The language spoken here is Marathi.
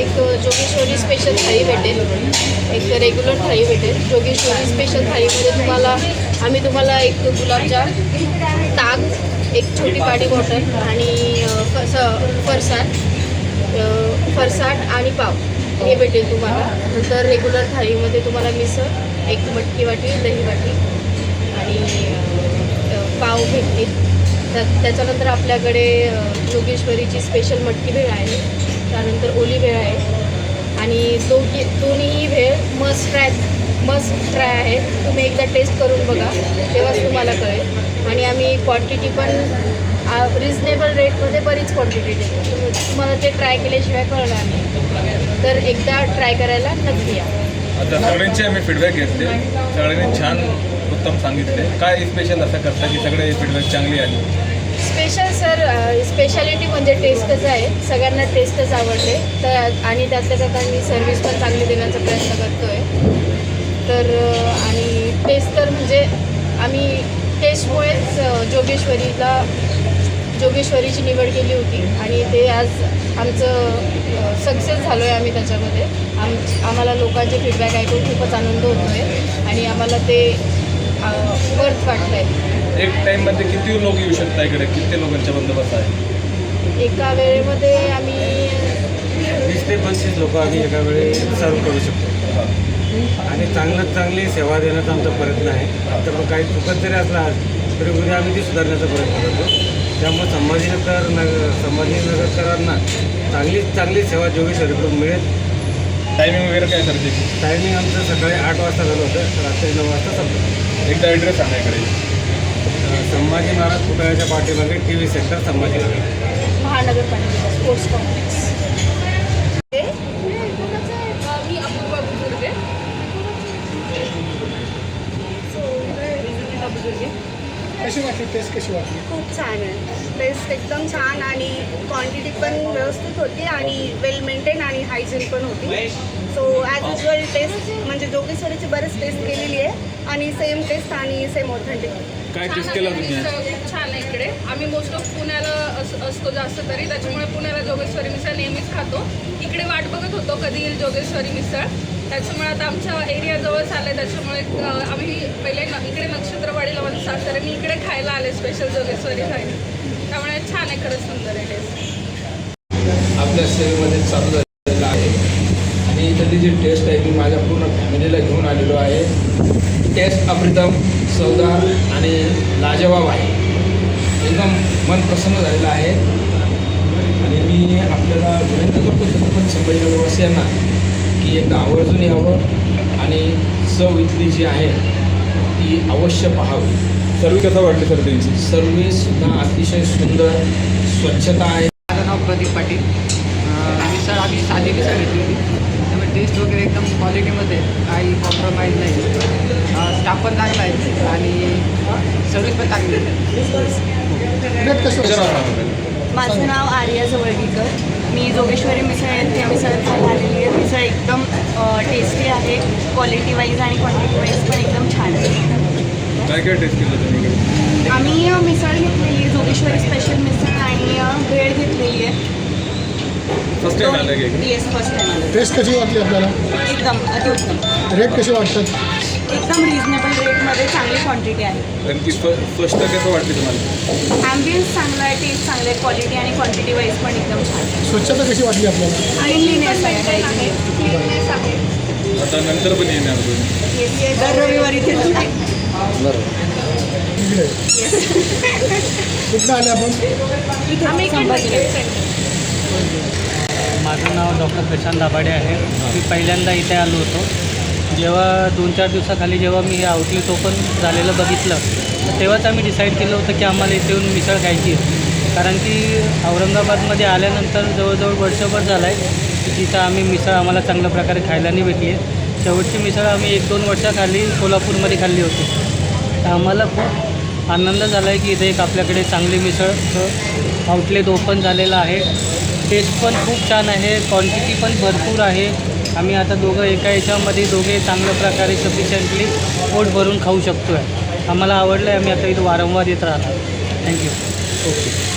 एक जोगेश्वरी स्पेशल थाळी भेटेल, एक रेग्युलर थाळी भेटेल. जोगेश्वरी स्पेशल थाळीमध्ये तुम्हाला एक गुलाबजाम, ताक, एक छोटी पाणी बॉटल आणि फरसाण आणि पाव हे भेटेल तुम्हाला. नंतर रेग्युलर थाळीमध्ये तुम्हाला मिसळ, एक मटकी वाटी, दही वाटी आणि पाव भेटतील. त्याच्यानंतर आपल्याकडे जोगेश्वरीची स्पेशल मटकी भेळ आहे, त्यानंतर ओली भेळ आहे आणि दोन्हीही भेळ मस्ट ट्राय आहे. तुम्ही एकदा टेस्ट करून बघा, तेव्हाच तुम्हाला कळेल. आणि आम्ही क्वांटिटी पण रिजनेबल रेटमध्ये बरीच क्वांटिटी देतो. तुम्हाला ते ट्राय केल्याशिवाय कळणार नाही, तर एकदा ट्राय करायला नक्की या. आता सगळ्यांचे आम्ही फीडबॅक घेतले, सगळ्यांनी छान उत्तम सांगितले. काय स्पेशल असं करता की सगळे फीडबॅक चांगली आहे? स्पेशल सर, स्पेशालिटी म्हणजे टेस्टच आहे. सगळ्यांना टेस्टच आवडते तर, आणि त्यातल्या त्यात आम्ही सर्विस पण चांगली देण्याचा प्रयत्न करतो आहे. तर आणि टेस्ट तर म्हणजे आम्ही टेस्टमुळेच जोगेश्वरीची निवड केली होती आणि ते आज आमचं सक्सेस झालो आहे आम्ही त्याच्यामध्ये. आम्हाला लोकांचे फीडबॅक ऐकून खूपच आनंद होतो आहे आणि आम्हाला ते वर्थ वाटतं आहे. एक टाईममध्ये किती लोक येऊ शकता इकडे? किती लोकांचा बंदोबस्त आहे? एका वेळेमध्ये आम्ही 20 ते 25 लोक आम्ही एका वेळी सर्व करू शकतो आणि चांगली सेवा देण्याचा आमचा प्रयत्न आहे. तर मग काही चुकत जरी असला तरी उद्या आम्ही ती सुधारण्याचा प्रयत्न करतो. त्यामुळे संभाजीनगरकरांना चांगली सेवा जोगेश्वरीकडून मिळेल. टायमिंग वगैरे काय सर? टायमिंग आमचं सकाळी 8 वाजता झालं होतं, रात्री 9 वाजता संपलं. एकदा ॲड्रेस सांगा इकडे. संभाजी महाराज पुतळ्याच्या पाठीमागे TV सेंटर, संभाजीनगर, महानगरपालिका स्पोर्ट्स कॉम्प्लेक्स. मी अपूर्वा बुजुर्गे. कशी वाटली टेस्ट? कशी वाटली? खूप छान आहे. टेस्ट एकदम छान आणि क्वांटिटी पण व्यवस्थित होती आणि वेल मेंटेन आणि हायजीन पण होती. सो ॲज युजल टेस्ट म्हणजे जोगेश्वरीची बरेच टेस्ट केलेली आहे आणि सेम टेस्ट आणि सेम ऑथेंटिक. काय टेस्ट केला तुम्ही? खूप छान आहे इकडे. आम्ही मोस्ट ऑफ पुण्याला असतो जास्त तरी, त्याच्यामुळे पुण्याला जोगेश्वरी मिसळ नेहमीच खातो. इकडे वाट बघत होतो कधी येईल जोगेश्वरी मिसळ, त्याच्यामुळे आता आमच्या एरिया जवळच आलं आहे. त्याच्यामुळे आम्ही पहिले इकडे नक्षत्रवाडीला माझं सासरे, मी इकडे खायला आले स्पेशल जोगेश्वरी खायला. त्यामुळे छान आहे, खरंच सुंदर आहे टेस्ट. आपल्या सेवेमध्ये चालू झालेलं आहे आणि इथली जी टेस्ट आहे ती माझ्या पूर्ण फॅमिलीला घेऊन आलेलो आहे. टेस्ट अप्रतिम, चवदार आणि लाजवाब आहे. एकदम मन प्रसन्न झालेलं आहे आणि मी आपल्याला विनंती करतो छत्रपती संभाजीनगरवासियांना की एकदा आवर्जून यावं आणि चव इथली जी आहे ती अवश्य पाहावी. सर्व्हिस कसं वाटली सर त्यांची? सर्व्हिससुद्धा अतिशय सुंदर, स्वच्छता आहे. माझं नाव प्रदीप पाटील. मिसळ आम्ही साधी मिसळ घेतली होती, त्यामुळे टेस्ट वगैरे एकदम क्वालिटीमध्ये, काही कॉम्प्रोमाइज नाही. स्टाफ पण चांगला आहे आणि सर्व्हिस पण चांगली आहे. रेट कसं होतं? माझं नाव आर्या जवळगीकर. मी जोगेश्वरी मिसळ येथे मिसळ खायला आलेली आहे. मिसळ एकदम टेस्टी आहे, क्वालिटी वाईज आणि क्वांटिटी वाईज पण एकदम छान आहे. काय काय टेस्ट केलं तुम्ही इकडे? आम्ही मिसळ घेतलेली, जोगेश्वरी स्पेशल मिसळ आणि भेळ घेतलेली आहे. फर्स्ट टाइम आलं की इकडे? येस, फर्स्ट टाइम आलं. टेस्ट कशी वाटली आपल्याला? एकदम अतिउत्तम. रेट कसे वाटतात? एकदम रिजनेबल रेटमध्ये चांगली क्वांटिटी आहे. आणखी फर्स्ट कसं वाटली तुम्हाला? ॲम्बियन्स चांगला आहे, टेस्ट चांगलं आहे, क्वालिटी आणि क्वांटिटी वाईज पण एकदम छान आहे. स्वच्छता कशी वाटली आपल्याला? क्लीननेस आहे, क्लीननेस आहे. आता नंतर पण येणार तुम्ही? येस, दर रविवारी ते इकडे कुठं आले आपण? आम्ही इकडे माझं नाव डॉक्टर प्रशांत दाभाडे आहे. मी पहिल्यांदा इथे आलो होतो. जेव्हा 2-4 दिवसाखाली जेव्हा मी हे आउटलेट ओपन झालेलं बघितलं, तर तेव्हाच आम्ही डिसाईड केलं होतं की आम्हाला इथे येऊन मिसळ खायची आहे. कारण की औरंगाबादमध्ये आल्यानंतर जवळजवळ वर्षभर झालं आहे की तिथं आम्ही मिसळ आम्हाला चांगल्या प्रकारे खायला नाही भेटली आहे. शेवटची मिसळ आम्ही 1-2 वर्षाखाली कोल्हापूरमध्ये खाल्ली होती. तर आम्हाला खूप आनंद झाला आहे की इथे एक आपल्याकडे चांगली मिसळचं आउटलेट ओपन झालेलं आहे. टेस्ट पण खूप छान आहे, क्वांटिटी पण भरपूर आहे. आम्ही आता दोघं एका याच्यामध्ये दोघे चांगल्या प्रकारे सफिशियंटली पोट भरून खाऊ शकतो आहे. आम्हाला आवडलं आहे, आम्ही आता इथं वारंवार येत राहणार. थँक्यू. ओके.